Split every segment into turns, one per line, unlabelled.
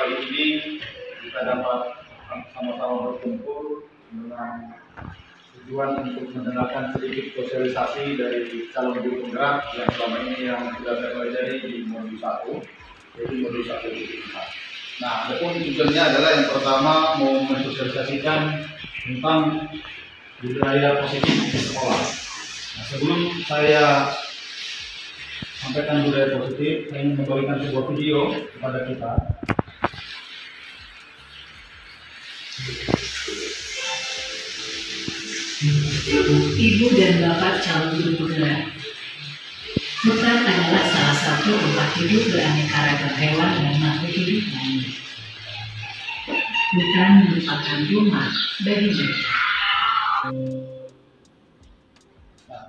pagi ini kita dapat sama-sama berkumpul dengan tujuan untuk mendengarkan sedikit sosialisasi dari calon guru penggerak yang selama ini yang sudah saya pelajari di modul 1, yaitu modul 1.4. Nah, adapun tujuannya adalah yang pertama mau mensosialisasikan tentang budaya positif di sekolah. Nah, sebelum saya sampaikan budaya positif, saya ingin membagikan sebuah video kepada kita.
Ibu dan Bapak calon guru penggerak. Hutan adalah salah satu tempat hidup beraneka ragam hewan dan makhluk hidup lainnya. Hutan merupakan rumah bagi mereka.
Nah,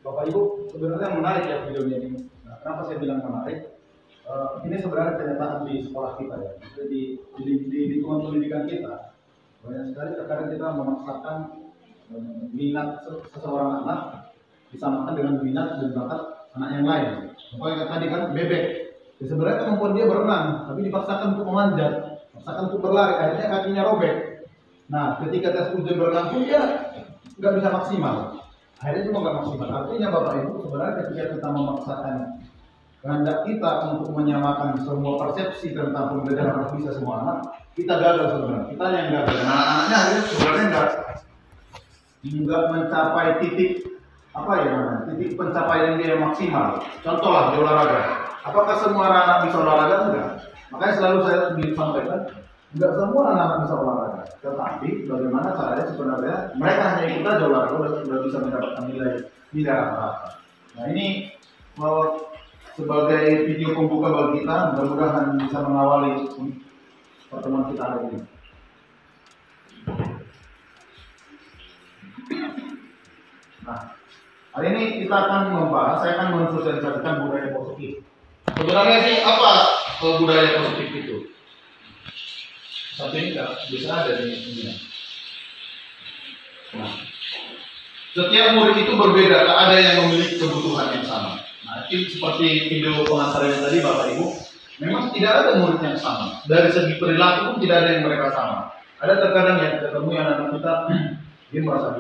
Bapak Ibu, sebenarnya menarik ya videonya ini. Nah, kenapa saya bilang menarik? Ini sebenarnya kenyataan di sekolah kita ya. Jadi di lingkungan pendidikan kita banyak sekali terkadang kita memaksakan minat seseorang anak disamakan dengan minat dan bakat anak yang lain. Contohnya tadi kan bebek, ya sebenarnya kemampuan dia berenang, tapi dipaksakan untuk memanjat, dipaksakan untuk berlari, akhirnya kakinya robek. Nah, ketika tes ujian berenang pun dia nggak bisa maksimal, akhirnya juga nggak maksimal. Artinya Bapak Ibu, sebenarnya ketika kita memaksakan kehendak kita untuk menyamakan semua persepsi tentang pembelajaran harus bisa semua anak, kita gagal sebenarnya. Kita yang gagal. Nah, anak-anaknya akhirnya sebenarnya nggak mencapai titik titik pencapaian dia yang maksimal. Contoh lah di olahraga. Apakah semua anak-anak bisa olahraga? Enggak. Makanya selalu saya sampaikan, enggak semua anak-anak bisa olahraga. Tetapi bagaimana caranya sebenarnya mereka hanya ikut aja olahraga sudah bisa mendapatkan nilai rata-rata. Nah, ini sebagai video pembuka bagi kita, mudah-mudahan bisa mengawali pertemuan kita hari ini. Nah, hari ini kita akan membahas, saya akan mensosialisasikan budaya positif. Sebenarnya sih apa budaya positif itu? Satu ini enggak bisa ada di sini. Nah, setiap murid itu berbeda, tak ada yang memiliki kebutuhan yang sama. Nah, itu seperti video pengantar yang tadi Bapak Ibu, memang tidak ada murid yang sama. Dari segi perilaku pun tidak ada yang mereka sama. Ada terkadang yang kita temui anak-anak kita, dia merasa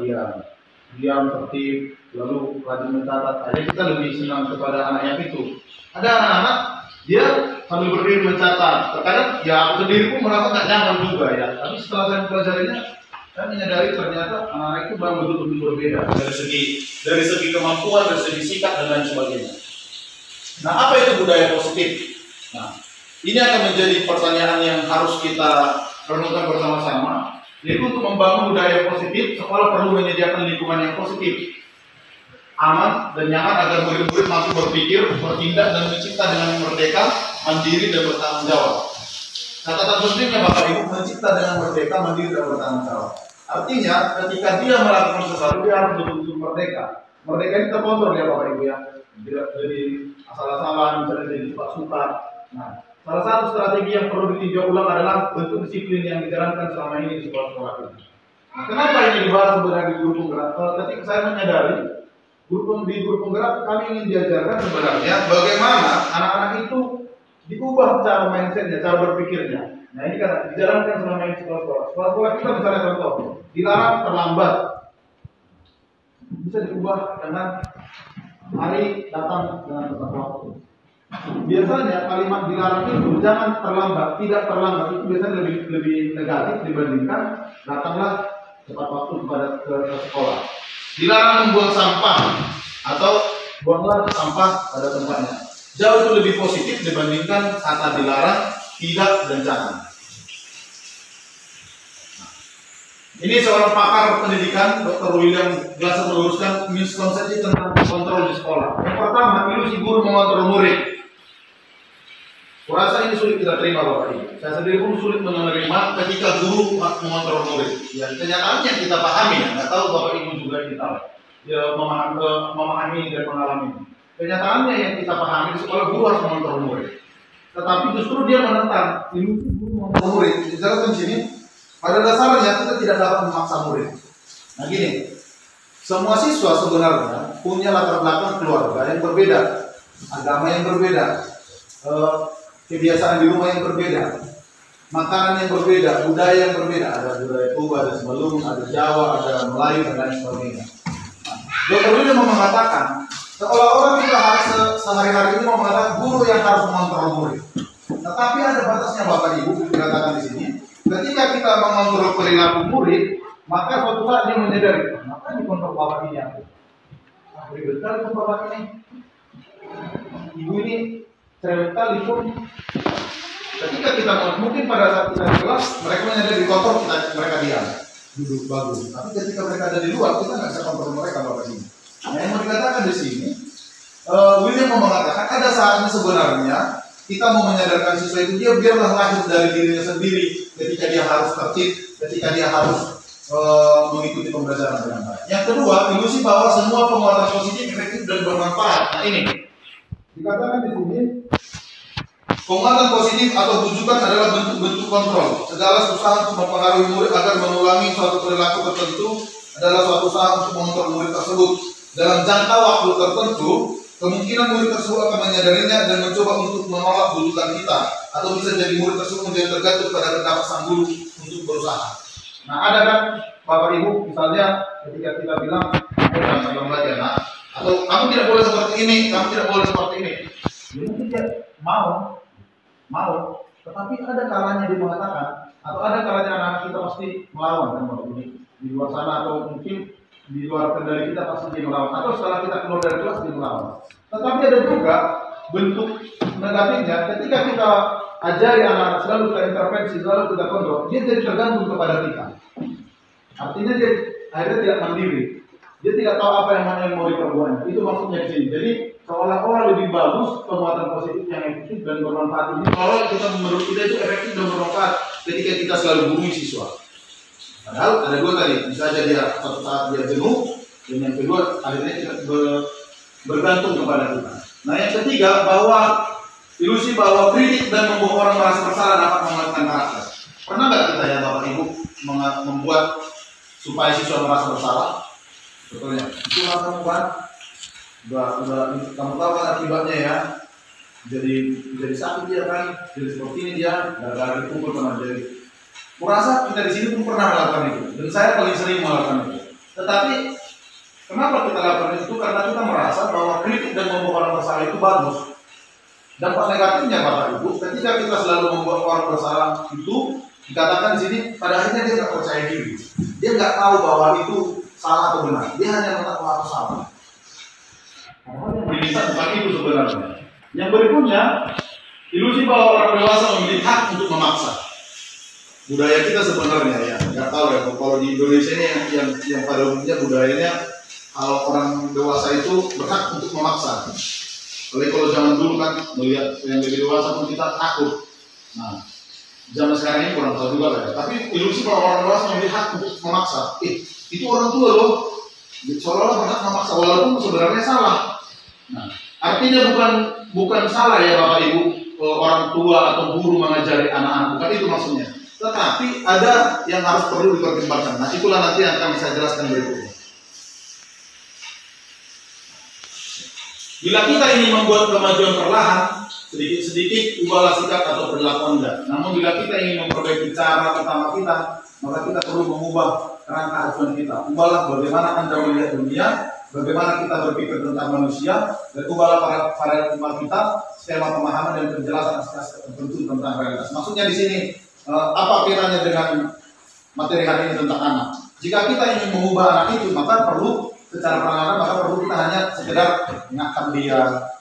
diam, tertib, lalu rajin mencatat. Aja kita lebih senang kepada anak yang itu. Ada anak-anak dia sambil berdiri mencatat. Terkadang ya aku sendiri pun merasa tak nyaman juga ya. Tapi setelah saya mempelajarinya, saya menyadari ternyata anak-anak itu memang betul-betul berbeda dari segi kemampuan, dari segi sikap dan lain sebagainya. Nah, apa itu budaya positif? Nah, ini akan menjadi pertanyaan yang harus kita renungkan bersama-sama. Jadi untuk membangun budaya positif, sekolah perlu menyediakan lingkungan yang positif, aman dan nyaman agar murid-murid mampu berpikir, bertindak dan mencipta dengan merdeka, mandiri dan bertanggung jawab. Catatan pentingnya Bapak Ibu, mencipta dengan merdeka, mandiri dan bertanggung jawab. Artinya ketika dia melakukan sesuatu dia harus betul-betul merdeka. Merdeka ini terkontrol ya Bapak Ibu ya. Tidak jadi asal-asalan, misalnya jadi suka-suka. Nah, salah satu strategi yang perlu ditinjau ulang adalah bentuk disiplin yang dijalankan selama ini di sekolah-sekolah kita. Nah, kenapa ini dibahas sebenarnya di guru penggerak? Ketika saya menyadari di guru penggerak kami ingin diajarkan sebenarnya bagaimana anak-anak itu diubah cara mindsetnya, cara berpikirnya. Nah, ini kan dijalankan selama ini di sekolah-sekolah. Sekolah-sekolah kita misalnya contoh, dilarang terlambat, bisa diubah dengan hari datang dengan tepat waktu. Biasanya kalimat dilarang itu jangan terlambat, tidak terlambat itu biasanya lebih negatif dibandingkan datanglah tepat waktu ke sekolah. Dilarang membuang sampah atau buanglah sampah pada tempatnya. Jauh itu lebih positif dibandingkan kata dilarang, tidak dan jangan. Nah, ini seorang pakar pendidikan, Dr. William Glasser meluruskan miskonsepsi tentang kontrol di sekolah. Yang pertama, ilusi guru mengontrol murid. Kurasa ini sulit kita terima Bapak Ibu. Saya sendiri pun sulit menerima ketika guru mengontrol murid. Ya, kenyataannya kita pahami ya. Nggak tahu Bapak Ibu juga kita memahami dan mengalami. Kenyataannya yang kita pahami di sekolah guru harus mengontrol murid. Tetapi justru dia menentang ilusi guru mengontrol murid. Misalkan di sini, pada dasarnya kita tidak dapat memaksa murid. Nah gini, semua siswa sebenarnya punya latar belakang keluarga yang berbeda, agama yang berbeda, kebiasaan di rumah yang berbeda. makanan yang berbeda, budaya yang berbeda. Ada budaya Toba, ada Sebelum, ada Jawa, ada Melayu, dan lain sebagainya. Dr. William mau mengatakan, seolah-olah kita harus sehari-hari ini mau mengatakan guru yang harus mengontrol murid. Tetapi ada batasnya Bapak Ibu, dikatakan di sini. Ketika kita mengontrol perilaku murid, maka suatu saat dia menyadari, maka dikontrol Bapak ini aku. Ribet kali pun Bapak ini. Ibu ini cerewet kali pun. Ketika kita mungkin pada saat kita di kelas, mereka menyadari kontrol, mereka diam, duduk bagus. Tapi ketika mereka ada di luar, kita nggak bisa kontrol mereka Bapak ini. Nah, yang mau dikatakan di sini, William mau mengatakan ada saatnya sebenarnya kita mau menyadarkan siswa itu dia biarlah lahir dari dirinya sendiri. Ketika dia harus tertib, ketika dia harus mengikuti pembelajaran dengan baik. Yang kedua, ilusi bahwa semua penguatan positif, efektif dan bermanfaat. Nah ini dikatakan di sini, penguatan positif atau bujukan adalah bentuk-bentuk kontrol. Segala usaha untuk mempengaruhi murid agar mengulangi suatu perilaku tertentu adalah suatu usaha untuk mengontrol murid tersebut. Dalam jangka waktu tertentu, kemungkinan murid tersebut akan menyadarinya dan mencoba untuk menolak bujukan kita. Atau bisa jadi murid tersebut menjadi tergantung pada pendapat sang guru untuk berusaha. Nah ada kan Bapak Ibu, misalnya ketika kita bilang, jangan belajar nak, atau kamu tidak boleh seperti ini, kamu tidak boleh seperti ini. Ya mungkin dia mau, tetapi ada kalanya dia mengatakan, atau ada kalanya anak-anak kita pasti melawan kan Bapak ini di luar sana, atau mungkin di luar kendali kita pasti dia melawan, atau setelah kita keluar dari kelas dia melawan. Tetapi ada juga bentuk negatifnya ketika kita ajari anak-anak selalu kita intervensi, selalu kita kontrol, dia jadi tergantung kepada kita. Artinya dia akhirnya tidak mandiri, dia tidak tahu apa yang mau diperbuat. Itu maksudnya di sini. Jadi seolah-olah lebih bagus penguatan positif yang efektif dan bermanfaat ini. Kalau kita menurut kita itu efektif dan bermanfaat ketika kita selalu bumi siswa. Padahal ada dua tadi, bisa saja dia satu saat dia jenuh, dan yang kedua akhirnya kita bergantung kepada kita. Nah yang ketiga, bahwa ilusi bahwa kritik dan membuat orang merasa bersalah dapat menguatkan karakter. Pernah nggak kita ya Bapak Ibu membuat supaya siswa merasa bersalah? Betulnya, itu kamu kan, udah kamu tahu kan akibatnya ya. Jadi sakit dia kan, jadi seperti ini dia, gara-gara dipukul sama jadi. Kurasa kita di sini pun pernah melakukan itu, dan saya paling sering melakukan itu. Tetapi kenapa kita lakukan itu? Karena kita merasa bahwa kritik dan membuat orang bersalah itu bagus. Dampak negatifnya Bapak Ibu, ketika kita selalu membuat orang bersalah itu, dikatakan di sini, pada akhirnya dia tidak percaya diri. Dia nggak tahu bahwa itu salah atau benar. Dia hanya mengatakan bahwa itu salah. Ini bukan itu sebenarnya. Yang berikutnya, ilusi bahwa orang dewasa memiliki hak untuk memaksa. Budaya kita sebenarnya ya, nggak tahu ya. Kalau di Indonesia ini yang pada umumnya budayanya, kalau orang dewasa itu berhak untuk memaksa. Kalau zaman dulu kan melihat yang lebih dewasa pun kita takut. Nah, zaman sekarang ini kurang tahu juga ya. Tapi ilusi bahwa orang dewasa memiliki hak untuk memaksa. Itu orang tua loh. Seolah-olah berhak memaksa walaupun sebenarnya salah. Nah, artinya bukan salah ya Bapak Ibu orang tua atau guru mengajari anak-anak, bukan itu maksudnya. Tetapi ada yang harus perlu dipertimbangkan. Nah, itulah nanti yang akan saya jelaskan berikutnya. Bila kita ingin membuat kemajuan perlahan, sedikit-sedikit ubahlah sikap atau perilaku Anda. Namun bila kita ingin memperbaiki cara pertama kita, maka kita perlu mengubah kerangka acuan kita. Ubahlah bagaimana Anda melihat dunia, bagaimana kita berpikir tentang manusia, dan ubahlah paradigma kita, skema pemahaman dan penjelasan aspek tertentu tentang realitas. Maksudnya di sini, apa kaitannya dengan materi hari ini tentang anak? Jika kita ingin mengubah anak itu, maka perlu secara perlahan, maka perlu kita hanya sekedar ingatkan dia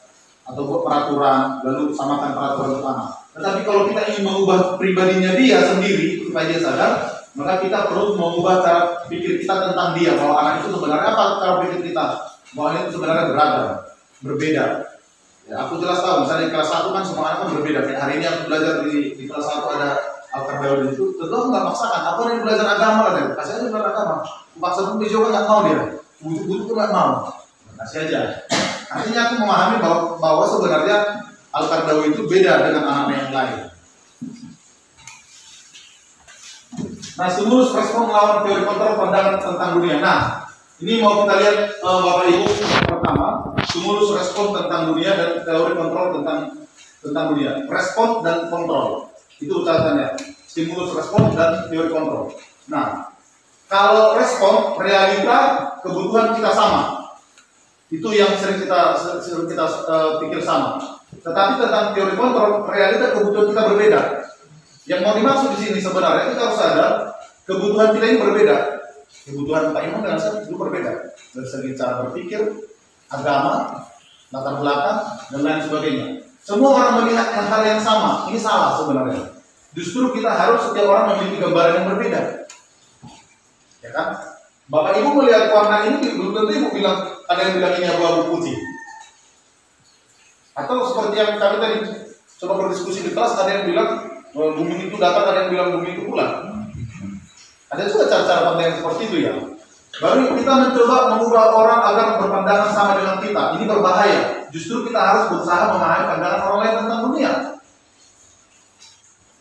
atau buat peraturan, lalu samakan peraturan untuk anak. Tetapi kalau kita ingin mengubah pribadinya dia sendiri supaya dia sadar, maka kita perlu mengubah cara pikir kita tentang dia, bahwa anak itu sebenarnya apa cara pikir kita, bahwa itu sebenarnya beragam, berbeda. Ya, aku jelas tahu, misalnya di kelas 1 kan semua anak kan berbeda. Kayak hari ini aku belajar di kelas 1 ada Al-Qardawi itu, tentu aku nggak paksakan. Aku yang belajar agama kan, kasih aja belajar agama. Paksa pun dia juga nggak mau dia. Butuh tuh nggak mau, kasih aja. Artinya aku memahami bahwa sebenarnya Al-Qardawi itu beda dengan anak-anak yang lain. Nah, stimulus respon melawan teori kontrol pandangan tentang dunia. Nah, ini mau kita lihat Bapak Ibu. Pertama, stimulus respon tentang dunia dan teori kontrol tentang dunia. Respon dan kontrol itu catatannya. stimulus respon, dan teori kontrol. Nah, kalau respon, realita, kebutuhan kita sama. Itu yang sering kita pikir sama. Tetapi tentang teori kontrol, realita kebutuhan kita berbeda. Yang mau dimaksud di sini sebenarnya kita harus sadar kebutuhan kita ini berbeda. Kebutuhan Pak Imam dengan saya itu berbeda dari segi cara berpikir, agama, latar belakang, dan lain sebagainya. Semua orang melihat hal yang sama. Ini salah sebenarnya. Justru kita harus setiap orang memiliki gambaran yang berbeda. Ya kan? Bapak Ibu melihat warna ini belum tentu Ibu bilang ada yang bilang ini abu-abu putih. Atau seperti yang kami tadi coba berdiskusi di kelas, ada yang bilang bumi itu datar, ada yang bilang bumi itu bulat. Ada juga cara-cara pandang seperti itu ya. Baru kita mencoba mengubah orang agar berpandangan sama dengan kita. Ini berbahaya. Justru kita harus berusaha memahami pandangan orang lain tentang dunia.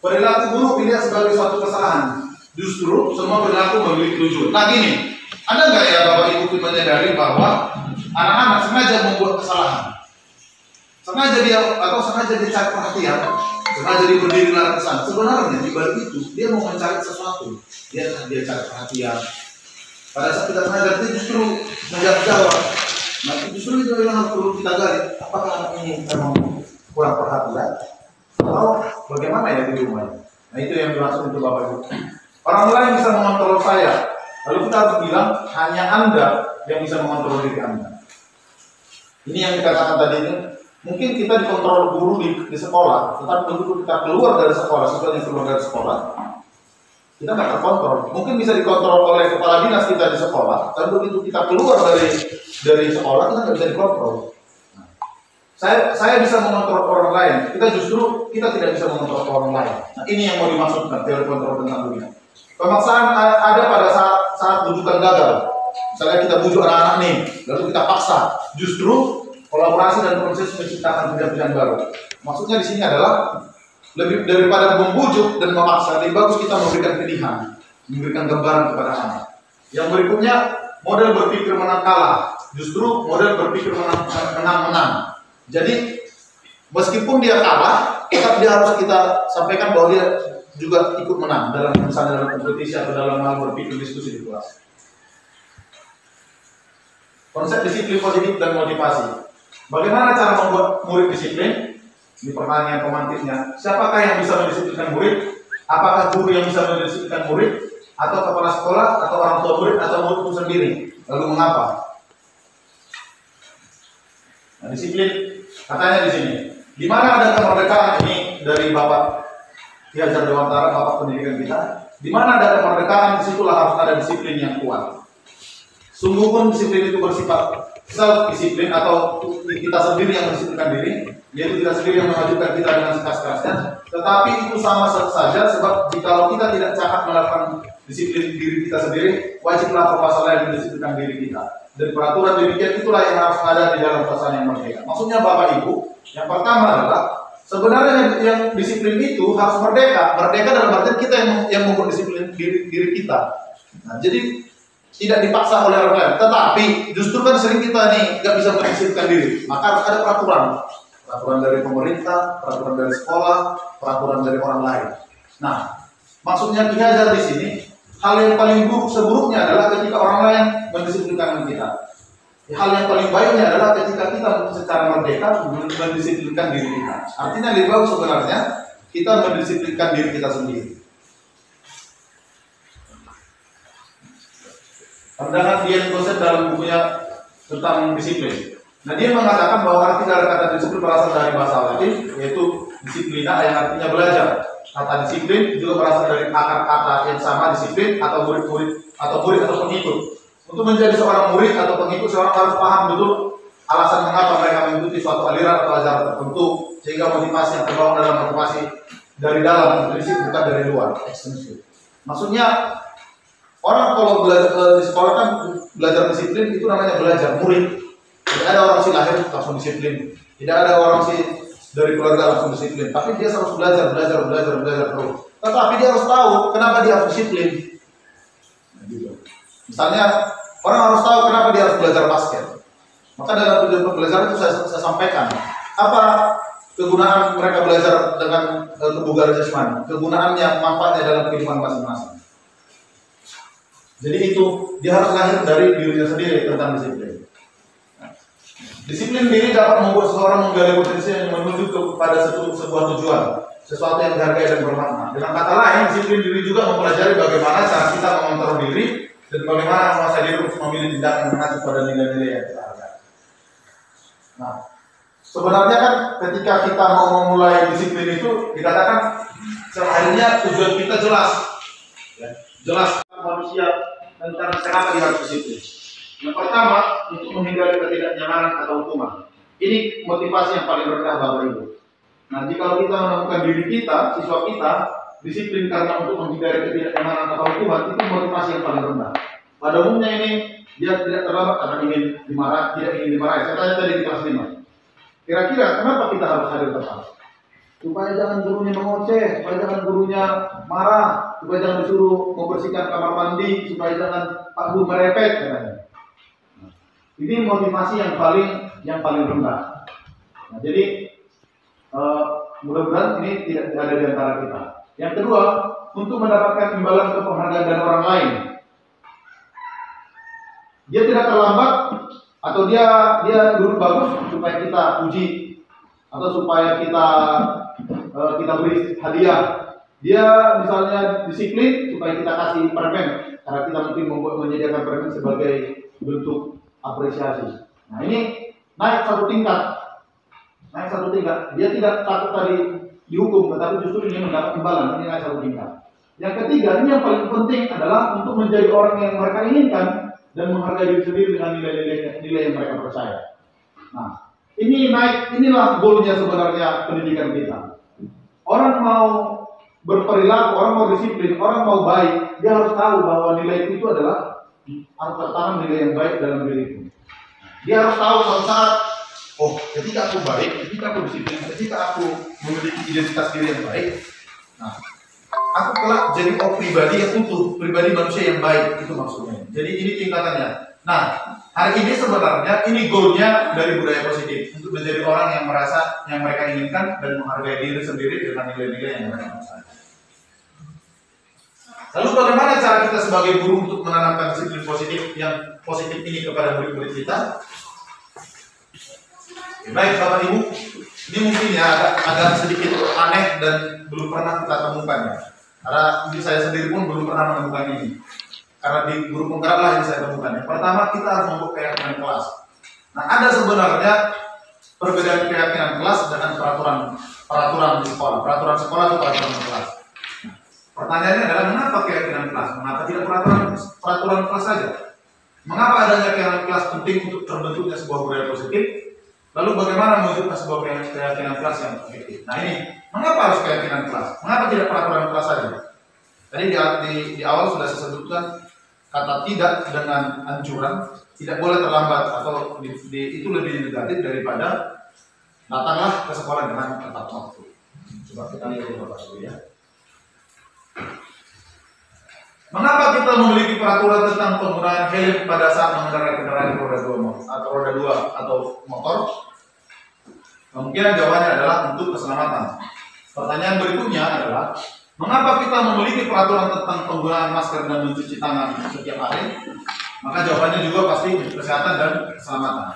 Perilaku buruk dilihat sebagai suatu kesalahan. Justru semua perilaku memiliki tujuan. Nah gini, ada nggak ya Bapak Ibu menyadari bahwa anak-anak sengaja membuat kesalahan? Sengaja dia cari perhatian, sengaja dia berdiri larisan. Sebenarnya di balik itu dia mau mencari sesuatu. Dia cari perhatian. Pada saat kita sadar dia justru menjawab. Nah justru itu yang perlu kita gali. Apakah anak ini memang kurang perhatian? Atau bagaimana ya di rumah? Nah itu yang dimaksud itu Bapak Ibu. Orang lain bisa mengontrol saya. Lalu kita harus bilang hanya Anda yang bisa mengontrol diri Anda. Ini yang dikatakan tadi ini. Mungkin kita dikontrol guru di sekolah, tetapi begitu kita keluar dari sekolah, sesuatu keluar dari sekolah, kita nggak terkontrol. Mungkin bisa dikontrol oleh kepala dinas kita di sekolah, tapi begitu kita keluar dari sekolah, kita nggak bisa dikontrol. Nah, saya bisa mengontrol orang lain, kita tidak bisa mengontrol orang lain. Nah, ini yang mau dimaksudkan teori kontrol tentang dunia. Pemaksaan ada pada saat bujukan gagal. Misalnya kita bujuk anak-anak nih, lalu kita paksa, justru kolaborasi dan proses menciptakan pilihan-pilihan baru. Maksudnya di sini adalah lebih daripada membujuk dan memaksa, lebih bagus kita memberikan pilihan, memberikan gambaran kepada anak. Yang berikutnya, model berpikir menang kalah, justru model berpikir menang-menang. Jadi meskipun dia kalah, tetap dia harus kita sampaikan bahwa dia juga ikut menang dalam misalnya dalam kompetisi atau dalam hal berpikir diskusi di kelas. Konsep disiplin positif dan motivasi. Bagaimana cara membuat murid disiplin? Ini pertanyaan pemantiknya. Siapakah yang bisa mendisiplinkan murid? Apakah guru yang bisa mendisiplinkan murid? Atau kepala sekolah? Atau orang tua murid? Atau murid itu sendiri? Lalu mengapa? Nah, disiplin katanya di sini. Di mana ada kemerdekaan ini dari Bapak Ki Hajar Dewantara, Bapak pendidikan kita? Di mana ada kemerdekaan, disitulah harus ada disiplin yang kuat. Sungguh pun disiplin itu bersifat self-disiplin atau kita sendiri yang mendisiplinkan diri, yaitu kita sendiri yang mengajukan kita dengan sekeras-kerasnya. Tetapi itu sama saja sebab jika kita tidak cakap melakukan disiplin diri kita sendiri, wajiblah pasal lain mendisiplinkan diri kita. Dan peraturan demikian itulah yang harus ada di dalam suasana yang merdeka. Maksudnya Bapak Ibu, yang pertama adalah sebenarnya yang disiplin itu harus merdeka. Merdeka dalam artian kita yang membuat disiplin diri kita. Nah, jadi tidak dipaksa oleh orang lain, tetapi justru kan sering kita nih nggak bisa mendisiplinkan diri, maka harus ada peraturan dari pemerintah, peraturan dari sekolah, peraturan dari orang lain. Nah, maksudnya Ki Hajar di sini, hal yang paling buruk seburuknya adalah ketika orang lain mendisiplinkan kita. Hal yang paling baiknya adalah ketika kita secara merdeka mendisiplinkan diri kita. Artinya lebih bagus sebenarnya kita mendisiplinkan diri kita sendiri. Pandangan Dian Gosset dalam bukunya tentang disiplin. Nah, dia mengatakan bahwa arti dari kata disiplin berasal dari bahasa Latin, yaitu disiplina yang artinya belajar. Kata disiplin juga berasal dari akar kata yang sama, disiplin atau murid atau pengikut. Untuk menjadi seorang murid atau pengikut, seorang harus paham betul alasan mengapa mereka mengikuti suatu aliran atau ajaran tertentu, sehingga motivasi yang terbangun dalam motivasi dari dalam disiplin bukan dari luar, ekstrinsi. Maksudnya orang kalau belajar di sekolah kan belajar disiplin itu namanya belajar murid. Tidak ada orang sih lahir langsung disiplin. Tidak ada orang sih dari keluarga langsung disiplin. Tapi dia harus belajar terus. Tetapi dia harus tahu kenapa dia harus disiplin. Nah, gitu. Misalnya orang harus tahu kenapa dia harus belajar basket. Maka dalam tujuan pembelajaran itu saya sampaikan apa kegunaan mereka belajar dengan kebugaran jasmani, kegunaannya, manfaatnya dalam kehidupan masing-masing. Jadi itu dia harus lahir dari dirinya sendiri tentang disiplin. Disiplin diri dapat membuat seseorang menggali potensi yang menuju kepada sebuah tujuan, sesuatu yang dihargai dan bermakna. Dengan kata lain, disiplin diri juga mempelajari bagaimana cara kita mengontrol diri dan bagaimana menguasai diri untuk memilih tindakan yang mengacu pada nilai-nilai yang kita hargai. Nah, sebenarnya kan ketika kita mau memulai disiplin itu dikatakan akhirnya tujuan kita jelas, ya, jelas manusia tentang kenapa dia harus disiplin. Yang pertama, untuk menghindari ketidaknyamanan atau hukuman. Ini motivasi yang paling rendah Bapak Ibu. Nah, jika kita menemukan diri kita, siswa kita, disiplin karena untuk menghindari ketidaknyamanan atau hukuman, itu motivasi yang paling rendah. Pada umumnya ini, dia tidak terlambat karena tidak ingin dimarahi. Saya tanya tadi di kelas 5. Kira-kira kenapa kita harus hadir tepat? Supaya jangan gurunya mengoceh, supaya jangan gurunya marah, supaya jangan disuruh membersihkan kamar mandi, supaya jangan Pak Guru merepet, katanya. Ini motivasi yang paling rendah. Nah, jadi mudah-mudahan ini tidak ada di antara kita. Yang kedua, untuk mendapatkan imbalan atau penghargaan dari orang lain. Dia tidak terlambat atau dia dulu bagus supaya kita puji atau supaya kita beri hadiah. Dia misalnya disiplin supaya kita kasih permen karena kita mungkin menyediakan permen sebagai bentuk apresiasi. Nah, ini naik satu tingkat. Dia tidak takut tadi dihukum, tetapi justru ini mendapat imbalan. Ini naik satu tingkat. Yang ketiga, ini yang paling penting adalah untuk menjadi orang yang mereka inginkan dan menghargai diri sendiri dengan nilai yang mereka percaya. Nah, inilah goalnya sebenarnya pendidikan kita. Orang mau berperilaku, orang mau disiplin, orang mau baik, dia harus tahu bahwa nilai itu adalah harus tertanam nilai yang baik dalam diriku. Dia harus tahu suatu saat, ketika aku baik, ketika aku disiplin, ketika aku memiliki identitas diri yang baik, nah, aku kelak jadi pribadi yang utuh, pribadi manusia yang baik, itu maksudnya. Jadi ini tingkatannya. Nah, hari ini sebenarnya ini goalnya dari budaya positif untuk menjadi orang yang merasa yang mereka inginkan dan menghargai diri sendiri dengan nilai-nilai yang mereka percaya. Lalu bagaimana cara kita sebagai guru untuk menanamkan disiplin positif yang positif ini kepada murid-murid kita? Baik Bapak Ibu, ini mungkin ya agak sedikit aneh dan belum pernah kita temukan ya. Karena saya sendiri pun belum pernah menemukan ini. Karena di guru penggerak lah yang saya temukan. Yang pertama kita harus membuat keyakinan kelas. Nah, ada sebenarnya perbedaan keyakinan kelas dengan peraturan di sekolah. Peraturan sekolah atau peraturan kelas. Pertanyaannya adalah mengapa keyakinan kelas? Mengapa tidak peraturan kelas saja? Mengapa adanya keyakinan kelas penting untuk terbentuknya sebuah budaya positif? Lalu bagaimana mewujudkan sebuah keyakinan kelas yang efektif? Nah ini, mengapa harus keyakinan kelas? Mengapa tidak peraturan kelas saja? Tadi di awal sudah saya sebutkan kata tidak dengan anjuran, tidak boleh terlambat atau itu lebih negatif daripada datanglah ke sekolah dengan tepat waktu. Coba kita lihat dulu Bapak Ibu ya. Mengapa kita memiliki peraturan tentang penggunaan helm pada saat mengendarai kendaraan roda 2 atau motor? Kemungkinan jawabannya adalah untuk keselamatan. Pertanyaan berikutnya adalah, mengapa kita memiliki peraturan tentang penggunaan masker dan mencuci tangan setiap hari? Maka jawabannya juga pasti kesehatan dan keselamatan.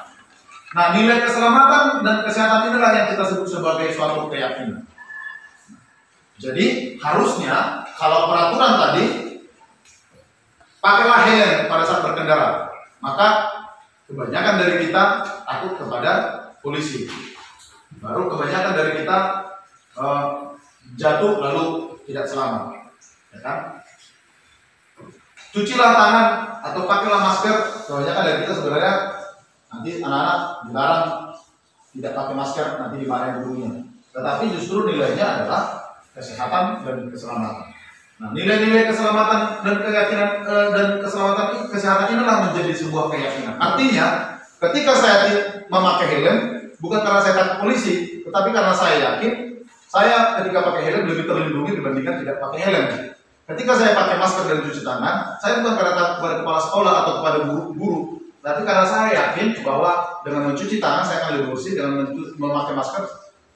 Nah, nilai keselamatan dan kesehatan inilah yang kita sebut sebagai suatu keyakinan. Jadi, harusnya kalau peraturan tadi pakailah helm pada saat berkendara, maka kebanyakan dari kita takut kepada polisi. Baru kebanyakan dari kita jatuh lalu tidak selamat, ya kan? Cucilah tangan atau pakailah masker. Kebanyakan dari kita sebenarnya nanti anak-anak dilarang tidak pakai masker, nanti dimarahin gurunya. Tetapi justru nilainya adalah kesehatan dan keselamatan. Nah, nilai-nilai keselamatan dan keyakinan dan kesehatan inilah menjadi sebuah keyakinan. Artinya, ketika saya memakai helm bukan karena saya takut polisi, tetapi karena saya yakin saya ketika pakai helm lebih terlindungi dibandingkan tidak pakai helm. Ketika saya pakai masker dan cuci tangan, saya bukan karena takut kepada kepala sekolah atau kepada guru, tapi karena saya yakin bahwa dengan mencuci tangan saya akan lebih bersih, dengan memakai masker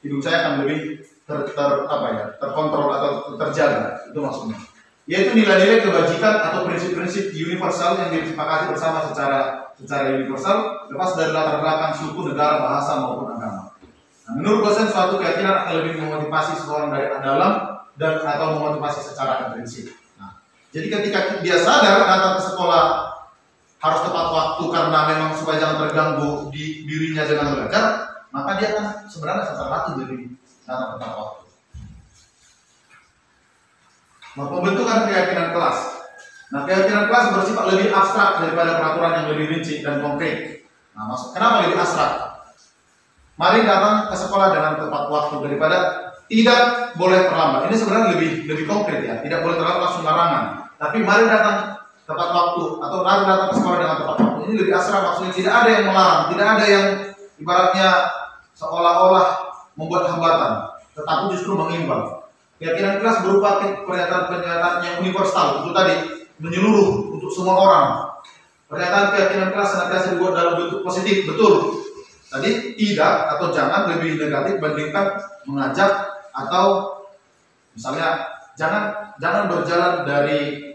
hidup saya akan lebih terkontrol atau terjaga. Itu maksudnya. Yaitu nilai-nilai kebajikan atau prinsip-prinsip universal yang disepakati bersama secara universal, lepas dari latar belakang suku, negara, bahasa maupun agama. Nah, menurut dosen, suatu keyakinan akan lebih memotivasi seseorang dari dalam dan atau memotivasi secara prinsip. Nah, jadi ketika dia sadar datang ke sekolah harus tepat waktu karena memang supaya jangan terganggu di dirinya dengan belajar, maka dia akan sebenarnya secara jadi datang tepat waktu. Nah, pembentukan keyakinan kelas. Nah, keyakinan kelas bersifat lebih abstrak daripada peraturan yang lebih rinci dan konkret. Nah, kenapa lebih abstrak? Mari datang ke sekolah dengan tepat waktu daripada tidak boleh terlambat. Ini sebenarnya lebih konkret ya. Tidak boleh terlambat langsung larangan. Tapi mari datang tepat waktu atau mari datang ke sekolah dengan tepat waktu. Ini lebih abstrak, maksudnya tidak ada yang melarang, tidak ada yang ibaratnya seolah-olah membuat hambatan, tetapi justru mengimbang. Keyakinan kelas berupa pernyataan-pernyataan yang universal, itu tadi menyeluruh untuk semua orang. Pernyataan keyakinan kelas senantiasa dibuat dalam bentuk positif, betul. Tadi tidak atau jangan lebih negatif bandingkan mengajak atau misalnya jangan berjalan dari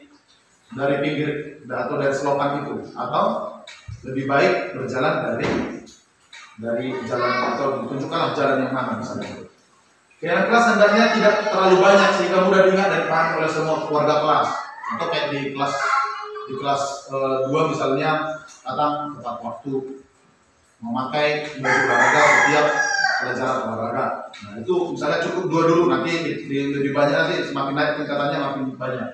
pinggir atau dari selokan itu, atau lebih baik berjalan dari jalan atau ditunjukkanlah jalan yang mana misalnya. Keyakinan kelas hendaknya tidak terlalu banyak sehingga mudah diingat dan dipahami oleh semua keluarga kelas. Atau kayak di kelas 2 misalnya datang tepat waktu, memakai baju olahraga setiap pelajaran olahraga. Nah, itu misalnya cukup 2 dulu, nanti lebih banyak, nanti semakin naik tingkatannya makin banyak.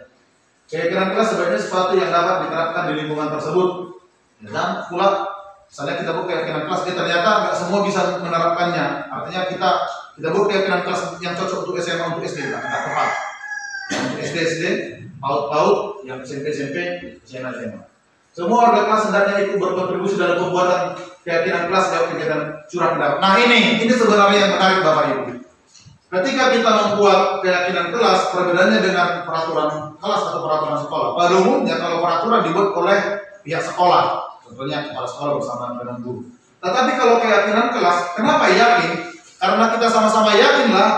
Keyakinan kelas sebenarnya sesuatu yang dapat diterapkan di lingkungan tersebut. Dan pula misalnya kita buat keyakinan kelas, ternyata nggak semua bisa menerapkannya. Artinya kita buat keyakinan kelas yang cocok untuk SMA, untuk SD, nggak tepat. Untuk SD, PAUD, yang SMP, SMA. Semua warga kelas hendaknya ikut berkontribusi dalam pembuatan keyakinan kelas lewat kegiatan curah pendapat. Nah ini sebenarnya yang menarik Bapak Ibu. Ketika kita membuat keyakinan kelas, perbedaannya dengan peraturan kelas atau peraturan sekolah. Pada umumnya kalau peraturan dibuat oleh pihak sekolah, contohnya kepala sekolah bersama dengan guru. Tetapi kalau keyakinan kelas, kenapa yakin? Karena kita sama-sama yakinlah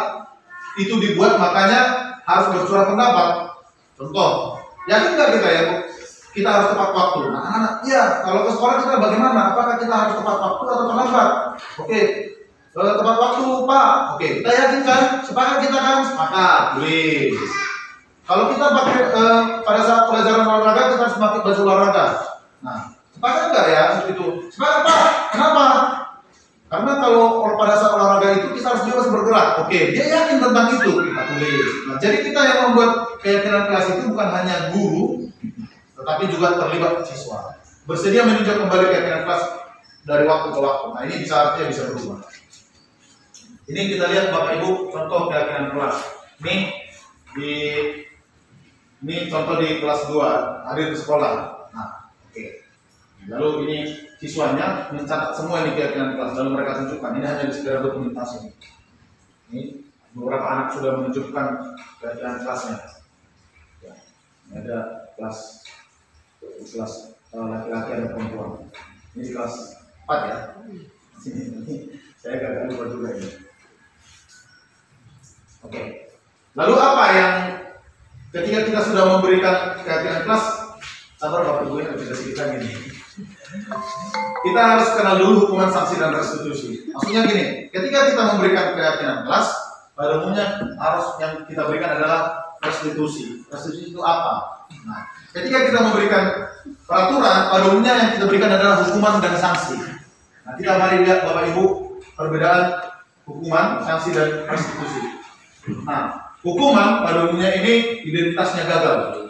itu dibuat, makanya harus bercurah pendapat. Contoh, yakin nggak kita ya Bu? Kita harus tepat waktu. Nah, anak-anak, iya. Kalau ke sekolah kita bagaimana? Apakah kita harus tepat waktu atau terlambat? Oke, tepat waktu Pak. Oke, kita yakin kan? Sepakat kita kan? Sepakat. Boleh. Kalau kita pakai pada saat pelajaran olahraga kita harus pakai baju olahraga. Nah, sepakat nggak ya itu? Sepakat Pak. Kenapa? Karena kalau pada saat olahraga itu kita harus bebas bergerak. Oke, dia yakin tentang itu, kita tulis. Nah, jadi kita yang membuat keyakinan kelas itu bukan hanya guru, tetapi juga terlibat siswa. Bersedia meninjau kembali keyakinan kelas dari waktu ke waktu. Nah, ini artinya bisa berubah. Ini kita lihat Bapak Ibu contoh keyakinan kelas. Ini contoh di kelas 2, hadir ke sekolah. Nah, oke. Lalu ini siswanya mencatat semua ini keyakinan kelas, lalu mereka tunjukkan. Ini hanya di sekedar dokumentasi. Ini beberapa anak sudah menunjukkan keyakinan kelasnya. Ya, ini ada kelas laki-laki ada perempuan. Ini kelas 4 ya. Saya agak lupa juga ini. Oke. Lalu apa yang ketika kita sudah memberikan keyakinan kelas, sabar Bapak Ibu yang bisa cerita gini. Kita harus kenal dulu hukuman, sanksi, dan restitusi. Maksudnya gini, ketika kita memberikan keyakinan kelas, pada umumnya harus yang kita berikan adalah restitusi. Restitusi itu apa? Nah, ketika kita memberikan peraturan, pada umumnya yang kita berikan adalah hukuman dan sanksi. Nah, kita mari lihat Bapak Ibu perbedaan hukuman, sanksi, dan restitusi. Nah, hukuman pada umumnya ini identitasnya gagal,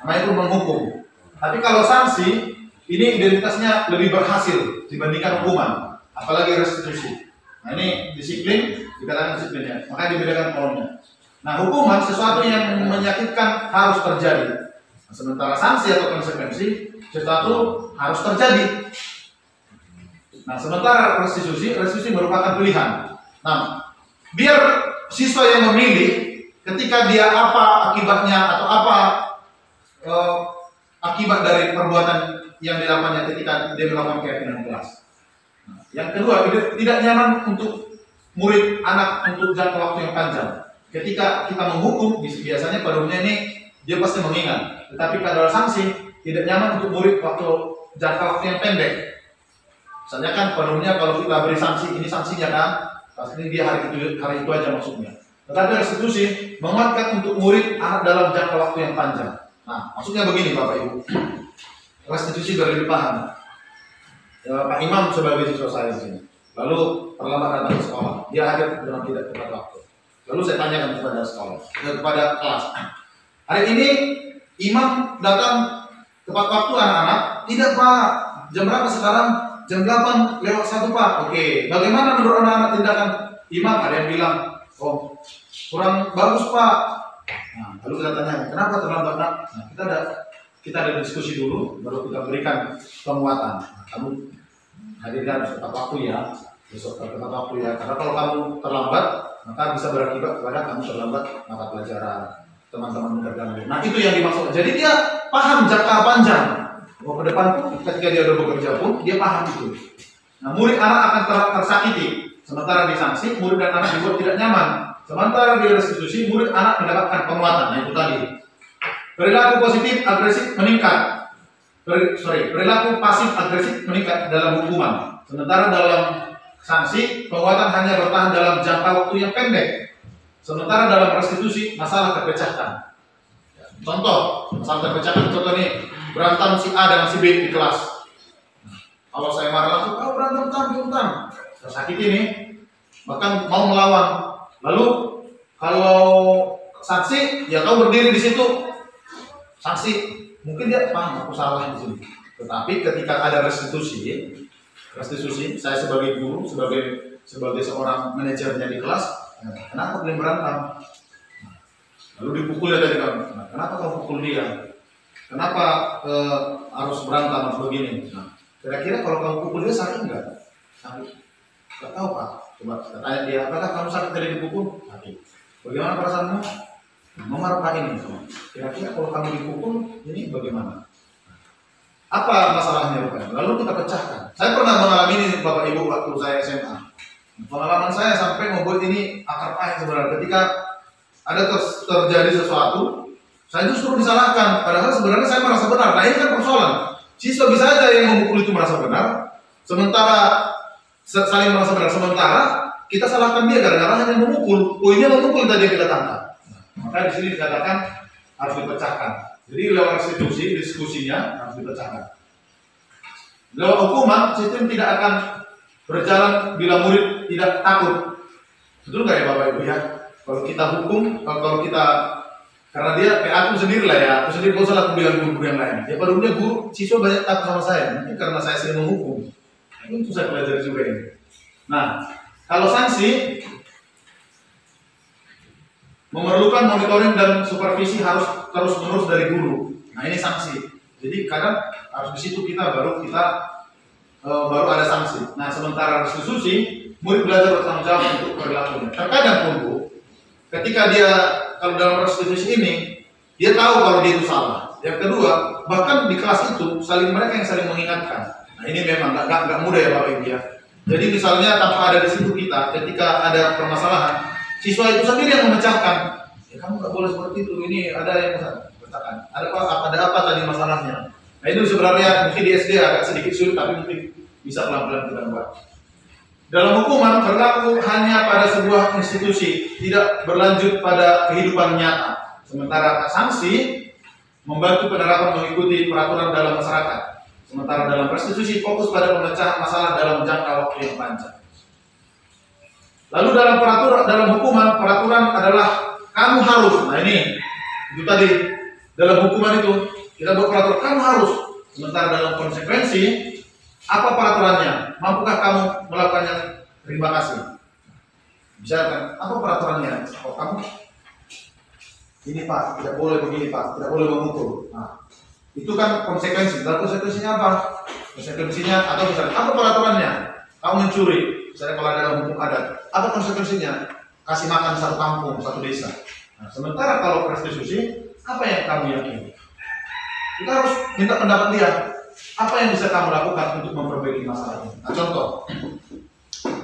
karena itu menghukum. Tapi kalau sanksi, ini identitasnya lebih berhasil dibandingkan hukuman, apalagi restitusi. Nah, ini disiplin, dikatakan disiplinnya, makanya dibedakan kolomnya. Nah, hukuman sesuatu yang menyakitkan harus terjadi. Nah, sementara sanksi atau konsekuensi sesuatu harus terjadi. Nah, sementara restitusi merupakan pilihan. Nah, biar siswa yang memilih ketika dia apa akibatnya atau apa akibat dari perbuatan yang dilakukannya ketika dia melakukan keyakinan kelas. Nah, yang kedua, tidak nyaman untuk murid anak untuk jangka waktu yang panjang. Ketika kita menghukum, biasanya pada umumnya ini dia pasti mengingat. Tetapi kalau ada sanksi, tidak nyaman untuk murid waktu jangka waktu yang pendek. Misalnya kan pada umumnya kalau kita beri sanksi, ini sanksinya kan, pasti dia hari itu aja maksudnya. Tetapi restitusi menguatkan untuk murid anak dalam jangka waktu yang panjang. Nah, maksudnya begini Bapak Ibu. Restitusi biar lebih paham. Ya, Pak Imam sebagai siswa saya di sini. Lalu terlambat datang ke sekolah. Dia hadir dengan tidak tepat waktu. Lalu saya tanyakan kepada sekolah, kepada kelas. Hari ini Imam datang tepat waktu anak-anak. Tidak Pak. Jam berapa sekarang? Jam 8:01 Pak. Oke. Bagaimana menurut anak-anak tindakan Imam? Ada yang bilang, oh kurang bagus Pak. Nah, lalu kita tanya, kenapa terlambat Nak? Nah, kita ada diskusi dulu, baru kita berikan penguatan. Nah, kamu hadirkan tepat waktu ya, besok tepat waktu ya. Karena kalau kamu terlambat, maka bisa berakibat kepada kamu terlambat mata pelajaran, teman-teman terganggu. Nah itu yang dimaksud. Jadi dia paham jangka panjang. Oh, ke depan pun, ketika dia udah bekerja pun, dia paham itu. Nah, murid anak akan tersakiti. Sementara disanksi, murid dan anak dibuat tidak nyaman. Sementara di restitusi, murid anak mendapatkan penguatan. Nah itu tadi. Perilaku positif agresif meningkat. Perilaku pasif agresif meningkat dalam hukuman. Sementara dalam sanksi, penguatan hanya bertahan dalam jangka waktu yang pendek. Sementara dalam restitusi, masalah terpecahkan. Contoh, masalah terpecahkan. Contoh nih, berantem si A dengan si B di kelas. Kalau saya marah langsung, oh berantem, tersakiti nih, bahkan mau melawan. Lalu kalau saksi, ya kau berdiri di situ, saksi, mungkin dia paham aku salah di sini. Tetapi ketika ada restitusi, saya sebagai guru, sebagai seorang manajernya di kelas, kenapa kalian berantem? Lalu dipukul ya tadi kan, kenapa kau pukul dia? Kenapa harus berantem harus begini? Nah, kira-kira kalau kamu pukul dia sakit nggak? Sakit. Nggak tahu Pak. Coba kita tanya dia, apakah kamu sakit dari dipukul? Sakit. Bagaimana perasaanmu? Nomor Pak ini. Kira-kira kalau kamu dipukul, ini bagaimana? Apa masalahnya Pak? Lalu kita pecahkan. Saya pernah mengalami ini Bapak Ibu waktu saya SMA. Pengalaman saya sampai membuat ini akar pahit sebenarnya. Ketika ada terjadi sesuatu, saya justru disalahkan, padahal sebenarnya saya merasa benar. Nah ini kan persoalan. Siswa bisa aja yang memukul itu merasa benar, sementara saling merasa benar. Sementara kita salahkan dia gara-gara hanya memukul. Poinnya memukul tadi yang kita tangkap. Maka di sini dikatakan harus dipecahkan. Jadi lewat restitusi, diskusinya harus dipecahkan. Lewat hukuman, sistem tidak akan berjalan bila murid tidak takut. Betul nggak ya Bapak Ibu ya? Kalau kita hukum, kalau kita karena dia kayak aku sendiri lah ya, aku sendiri gak usah aku bilang guru-guru yang lain. Ya pada umumnya guru, siswa banyak takut sama saya, mungkin karena saya sering menghukum. Itu saya pelajari juga ini. Nah, kalau sanksi memerlukan monitoring dan supervisi harus terus-menerus dari guru. Nah ini sanksi. Jadi kadang harus di situ baru ada sanksi. Nah sementara restitusi, murid belajar bertanggung jawab untuk perilakunya. Terkadang pun Bu, ketika dia kalau dalam restitusi ini, dia tahu kalau dia itu salah. Yang kedua, bahkan di kelas itu mereka yang saling mengingatkan. Nah ini memang nggak mudah ya Bapak Ibu ya. Jadi misalnya tanpa ada di situ kita, ketika ada permasalahan, siswa itu sendiri yang memecahkan. Ya kamu nggak boleh seperti itu. Ini ada yang memecahkan. Ada apa tadi masalahnya? Nah itu sebenarnya mungkin di SD agak sedikit sulit, tapi mungkin bisa pelan-pelan kita buat. Dalam hukuman berlaku hanya pada sebuah institusi, tidak berlanjut pada kehidupan nyata. Sementara sanksi membantu penerapan mengikuti peraturan dalam masyarakat. Sementara dalam restitusi fokus pada pemecahan masalah dalam jangka waktu yang panjang. Lalu dalam hukuman, peraturan adalah kamu harus. Nah ini, itu tadi dalam hukuman itu kita buat peraturan kamu harus. Sementara dalam konsekuensi, apa peraturannya? Mampukah kamu melakukannya? Terima kasih. Misalkan, apa peraturannya? Oh, kamu ini Pak, tidak boleh begini Pak, tidak boleh memukul. Nah, itu kan konsekuensi. Dan konsekuensinya apa? Konsekuensinya atau misalnya apa peraturannya? Kamu mencuri, misalnya kalau ada dalam hukum adat, apa konsekuensinya? Kasih makan satu kampung, satu desa. Nah, sementara kalau restitusi, apa yang kamu yakini? Kita harus minta pendapat dia. Apa yang bisa kamu lakukan untuk memperbaiki masalah ini? Nah, contoh,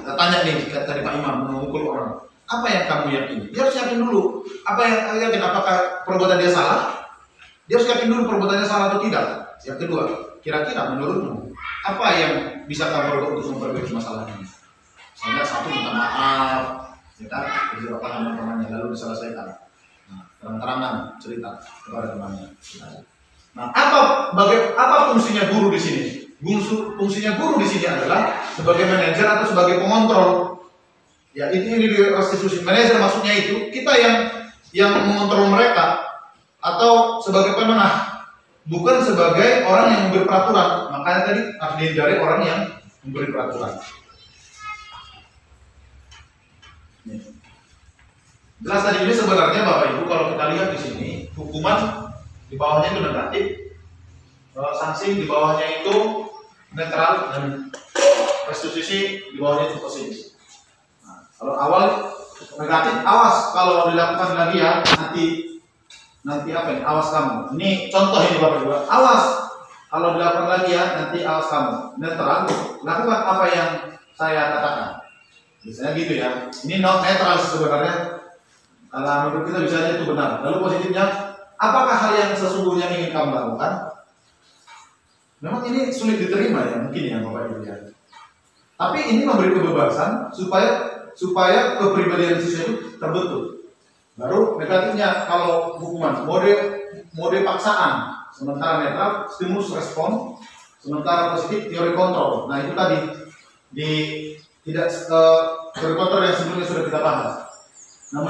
kita tanya nih, tadi Pak Imam memukul orang, apa yang kamu yakini? Dia harus yakin dulu. Apa yang yakin? Apakah perbuatan dia salah? Dia harus yakin dulu perbuatannya salah atau tidak. Yang kedua, kira-kira menurutmu apa yang bisa kamu lakukan untuk memperbaiki masalah ini? Misalnya satu, minta maaf, ya kan, beberapa teman-temannya lalu diselesaikan. Nah, terang-terangan cerita kepada temannya. Nah, apa fungsinya guru di sini? Fungsinya guru di sini adalah sebagai manajer atau sebagai pengontrol. Ya, ini di restitusi. Manajer maksudnya itu kita yang mengontrol mereka atau sebagai penengah, bukan sebagai orang yang memberi peraturan. Makanya tadi harus dihindari orang yang memberi peraturan. Jelas tadi ini sebenarnya Bapak Ibu kalau kita lihat di sini hukuman di bawahnya itu negatif, sanksi di bawahnya itu netral, dan restitusi di bawahnya itu positif. Nah, kalau awal negatif, awas kalau dilakukan lagi ya nanti apa ini? Awas kamu. Ini contoh ini Bapak Ibu. Awas kalau dilakukan lagi ya nanti awas kamu. Netral, lakukan apa yang saya katakan. Biasanya gitu ya. Ini netral sebenarnya. Kalau menurut kita bisa aja itu benar. Lalu positifnya, apakah hal yang sesungguhnya ingin kamu lakukan? Memang ini sulit diterima ya, mungkin ya Bapak Ibu ya. Tapi ini memberi kebebasan supaya kepribadian siswa itu terbentuk. Baru negatifnya kalau hukuman mode paksaan, sementara netral stimulus respon, sementara positif teori kontrol. Nah itu tadi teori kontrol yang sebelumnya sudah kita bahas. Nah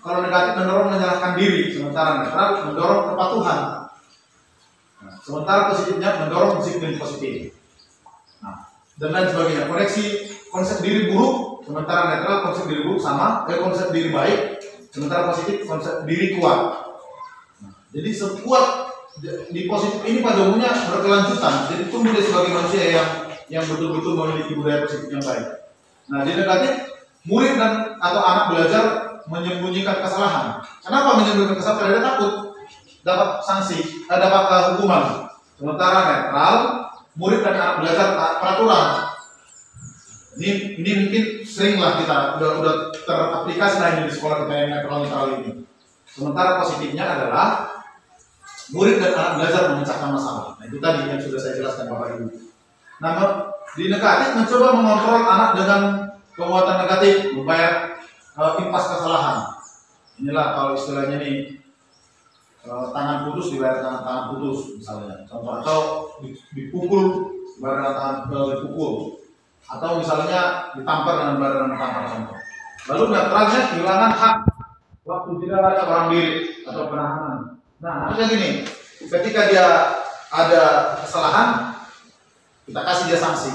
kalau negatif mendorong menyalahkan diri, sementara netral mendorong kepatuhan. Nah, sementara positifnya mendorong disiplin positif. Nah, dan lain sebagainya. Koneksi konsep diri buruk, sementara netral konsep diri buruk sama, konsep diri baik, sementara positif konsep diri kuat. Nah, jadi sekuat di positif ini pada umumnya berkelanjutan. Jadi tumbuh dia sebagai manusia yang betul-betul memiliki budaya positif yang baik. Nah, di negatif murid atau anak belajar menyembunyikan kesalahan. Kenapa menyembunyikan kesalahan? Karena dia takut dapat sanksi, dapat hukuman. Sementara netral, murid dan anak belajar peraturan. Ini mungkin seringlah kita udah teraplikasi di sekolah kita yang netral ini. Sementara positifnya adalah murid dan anak belajar memecahkan masalah. Nah itu tadi yang sudah saya jelaskan Bapak Ibu. Nah di negatif mencoba mengontrol anak dengan kekuatan negatif, upaya impas kesalahan. Inilah kalau istilahnya nih tangan putus dibayar tangan putus misalnya. Contoh atau dipukul dibayar tangan dipukul. Atau misalnya ditampar dengan badan tampar contoh. Lalu netralnya kehilangan hak waktu tidak ada orang diri atau penahanan. Nah artinya gini, ketika dia ada kesalahan, kita kasih dia sanksi.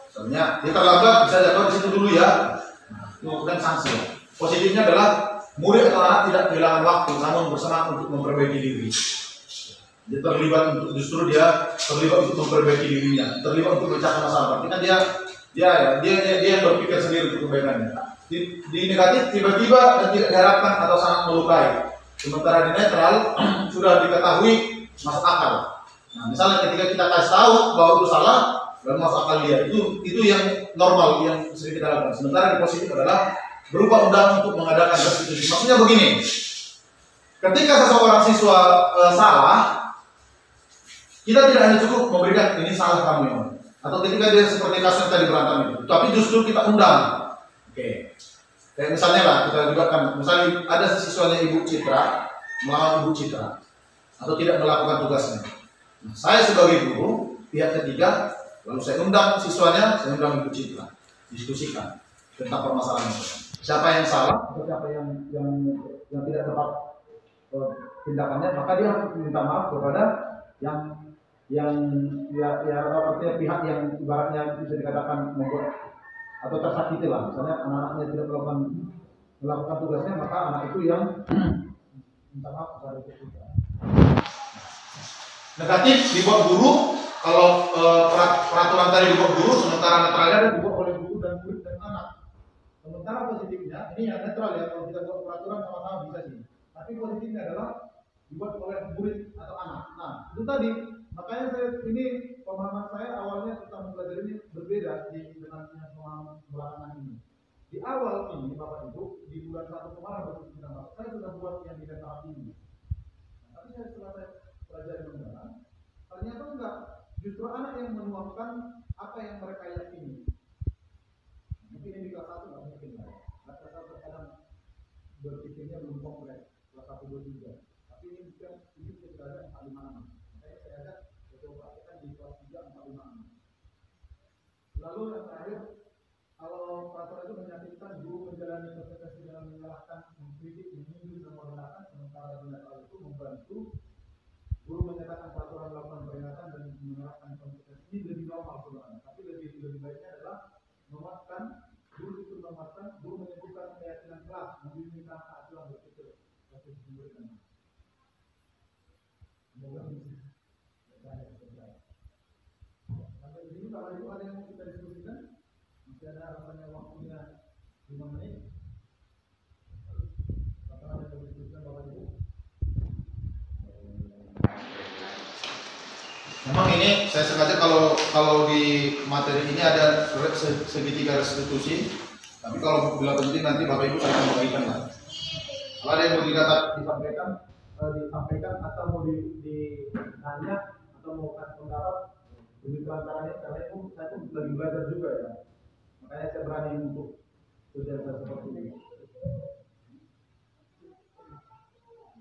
Misalnya dia terlambat bisa jatuh di situ dulu ya. Nah, itu kan sanksi. Positifnya adalah murid atau anak tidak kehilangan waktu, namun bersemangat untuk memperbaiki diri. Dia terlibat untuk untuk memperbaiki dirinya, terlibat untuk memecahkan masalah. Tapi kan dia yang berpikir sendiri untuk kebaikannya. Di negatif tiba-tiba dan tidak diharapkan atau sangat melukai. Sementara di netral sudah diketahui masuk akal. Nah, misalnya ketika kita kasih tahu bahwa itu salah dan masuk akal dia, itu yang normal yang sering kita lakukan. Sementara di positif adalah berupa undang untuk mengadakan restitusi. Maksudnya begini, ketika seseorang siswa salah, kita tidak hanya cukup memberikan ini salah kamu ya, atau ketika dia seperti kasus tadi berantem itu, tapi justru kita undang. Oke. Kayak misalnya lah kita juga kan, misalnya ada siswanya Ibu Citra melawan Ibu Citra atau tidak melakukan tugasnya. Nah, saya sebagai guru pihak ketiga, lalu saya undang siswanya, saya undang Ibu Citra, diskusikan tentang permasalahan itu. Siapa yang salah atau siapa yang tidak tepat tindakannya, maka dia harus minta maaf kepada yang artinya pihak yang ibaratnya bisa dikatakan membuat atau tersakiti lah. Misalnya anak-anaknya tidak melakukan tugasnya, maka anak itu yang minta maaf kepada kita. Negatif dibuat guru, kalau peraturan tadi dibuat guru, sementara netralnya dibuat oleh guru dan murid dan anak. Sementara positifnya, ini yang netral ya, kalau kita buat peraturan sama-sama bisa sih. Tapi positifnya adalah dibuat oleh murid atau anak. Nah, itu tadi Makanya saya ini pemahaman saya awalnya tentang mempelajari ini berbeda dengan yang pemahaman belakangan ini. Di awal ini Bapak Ibu di bulan 1 kemarin waktu kita masuk, saya sudah buat yang di tahap ini. Tapi saya setelah saya pelajari mendalam, ternyata enggak. Justru anak yang menuangkan apa yang mereka yakini. Mungkin ini di kelas 1 nggak mungkin lah. Kelas 1 kadang berpikirnya belum kompleks. Kelas 1, 2, 3. Tapi ini sudah ada 4, 5, 6. Makanya saya ada coba praktekkan di kelas 3, 4, 5, 6. Lalu yang terakhir, kalau peraturan itu menyakitkan guru menjalani konsekuensi dengan menyalahkan, mengkritik, menyindir, dan merendahkan, sementara dengan hal itu membantu guru menyatakan peraturan melakukan peringatan dan menerapkan konsekuensi. Ini lebih normal sebenarnya, tapi lebih baiknya adalah menguatkan guru menyebutkan keyakinan kelas, membimbingkan keadilan berpikir proses memberikan. Semoga sampai di sini kalau itu ada yang mau kita diskusikan, masih ada harapannya waktunya 5 menit. Apa ada yang diskusikan Bapak Ibu? Memang ini saya sengaja kalau di materi ini ada segitiga restitusi, tapi kalau bila penting nanti Bapak Ibu saya akan bagikan lah. Kalau ada yang mau disampaikan atau mau ditanya atau mau kasih pendapat lebih pelan-pelan karena itu saya pun lagi belajar juga ya, makanya saya berani untuk berjasa seperti ini.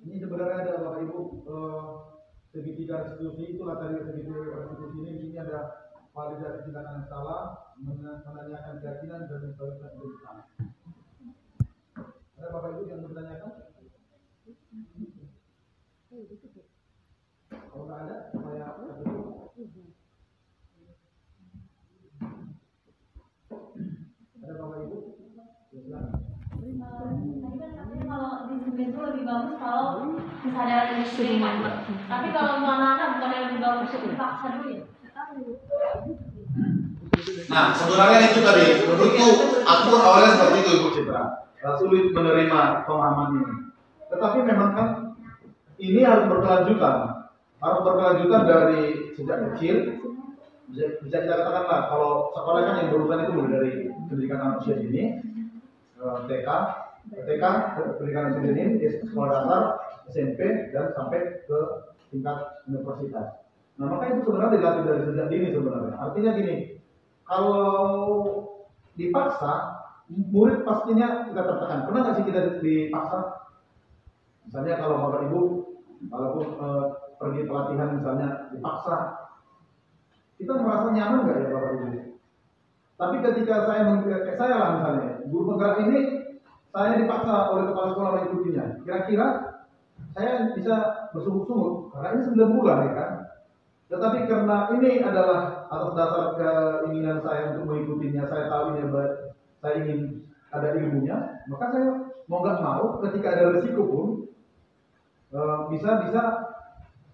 Ini sebenarnya ada Bapak Ibu segitiga restitusi, itulah tadi segitiga restitusi ini ada validasi tindakan yang salah, menanyakan keyakinan dan menentukan identitas. Ada Bapak Ibu yang mau ditanyakan? Kalau nggak ada, saya ada Bapak Ibu?
Tadi kan katanya kalau disiplin itu lebih bagus kalau kesadaran disiplin kan. Tapi kalau untuk anak-anak bukan yang lebih bagus dipaksa dulu ya.
Nah, sebenarnya itu tadi, menurutku aku awalnya seperti itu Ibu Citra, sulit menerima pemahaman ini. Tetapi memang kan ini harus berkelanjutan dari sejak kecil. Bisa kita katakanlah kalau sekolah kan yang berurusan itu mulai dari pendidikan anak usia dini, TK, pendidikan usia dini, sekolah dasar, SMP dan sampai ke tingkat universitas. Nah maka itu sebenarnya dilatih dari sejak dini sebenarnya. Artinya gini, kalau dipaksa, murid pastinya kita tertekan. Pernah nggak sih kita dipaksa? Misalnya kalau Bapak Ibu, walaupun pergi pelatihan misalnya dipaksa, kita merasa nyaman nggak ya Bapak Ibu? Tapi ketika saya lah misalnya, guru penggerak ini saya dipaksa oleh kepala sekolah mengikutinya. Kira-kira saya bisa bersungguh-sungguh karena ini 9 bulan ya kan. Tetapi karena ini adalah atas dasar keinginan saya untuk mengikutinya, saya tahu ini saya ingin ada ilmunya, maka saya mau nggak mau ketika ada risiko pun bisa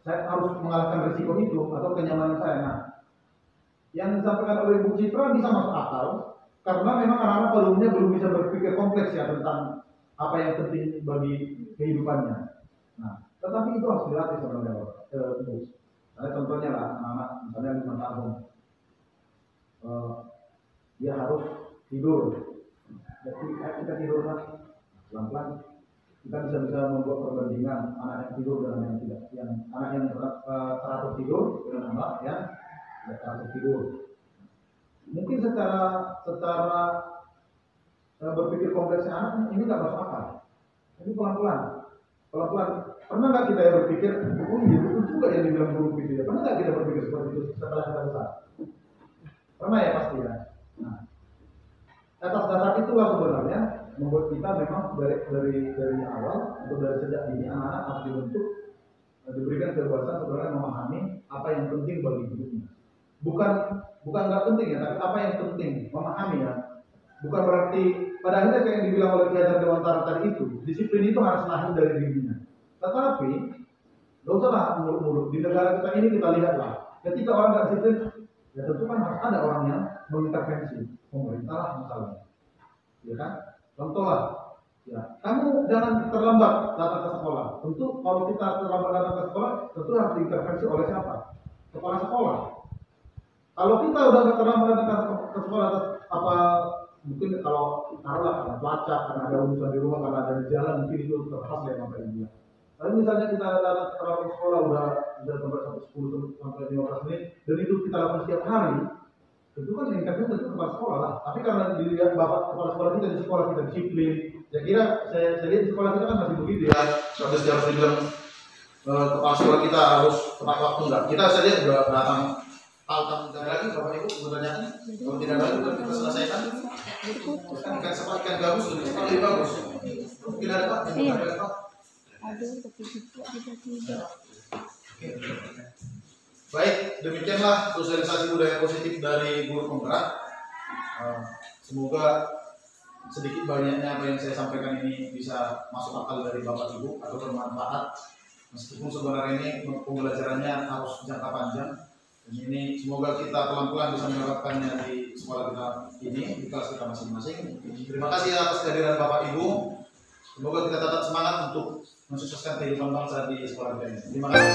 saya harus mengalahkan risiko itu atau kenyamanan saya. Nah, yang disampaikan oleh Ibu Citra bisa masuk akal karena memang anak-anak pada umumnya belum bisa berpikir kompleks ya tentang apa yang penting bagi kehidupannya. Nah, tetapi itu harus dilatih sebenarnya Ibu. Contohnya lah anak-anak misalnya 5 tahun, dia harus tidur. Jadi kita tidur kan pelan-pelan. Kita bisa membuat perbandingan anak yang tidur dengan yang tidak, yang anak yang teratur tidur dengan anak yang tidak teratur tidur. Mungkin secara berpikir kompleksnya anak ini nggak masuk akal. Ini pelan-pelan. Pernah nggak kita berpikir, oh iya betul juga yang dibilang guru gitu ya? Pernah nggak kita berpikir seperti itu setelah kita besar? Pernah ya pasti ya. Nah, atas dasar itulah sebenarnya membuat kita memang dari awal atau dari sejak dini anak-anak harus dibentuk, diberikan kebebasan sebenarnya memahami apa yang penting bagi hidupnya. Bukan nggak penting ya, tapi apa yang penting memahami ya. Bukan berarti pada akhirnya kayak yang dibilang oleh Ki Hajar Dewantara tadi itu, disiplin itu harus lahir dari dirinya. Tetapi nggak usahlah muluk-muluk. Di negara kita ini kita lihatlah, ketika orang nggak disiplin, ya tentu kan harus ada orang yang mengintervensi, pemerintah lah misalnya, ya kan? Contoh lah, ya kamu jangan terlambat datang ke sekolah. Tentu kalau kita terlambat datang ke sekolah, tentu harus diintervensi oleh siapa? kepala sekolah. Kalau kita udah pernah mengatakan ke sekolah apa mungkin kalau taruhlah karena cuaca, karena ada urusan di rumah, karena ada di jalan, mungkin itu terhas ya Bapak Ibu. Tapi misalnya kita datang ke sekolah udah sampai 10 sampai 15 menit dan itu kita lakukan setiap hari, tentu kan yang tentu kepala sekolah lah. Tapi karena dilihat Bapak kepala sekolah kita di sekolah kita disiplin, saya kira saya lihat di sekolah kita kan masih begitu ya. Suatu harus dibilang kepala sekolah kita harus tepat waktu enggak. Kita saya lihat udah datang tahu lagi Bapak Ibu bertanyakan, kalau tidak ada itu kita selesaikan. Kan ikan sepat ikan gabus lebih bagus. Mungkin ada Pak yang ada Pak. Baik, demikianlah sosialisasi budaya positif dari guru penggerak. Semoga sedikit banyaknya apa yang saya sampaikan ini bisa masuk akal dari Bapak Ibu atau bermanfaat. Meskipun sebenarnya ini pembelajarannya harus jangka panjang. Dan ini semoga kita pelan-pelan bisa menerapkannya di sekolah kita ini, di kelas kita masing-masing. Terima kasih atas kehadiran Bapak Ibu. Semoga kita tetap semangat untuk mensukseskan kehidupan bangsa di sekolah kita ini. Terima kasih.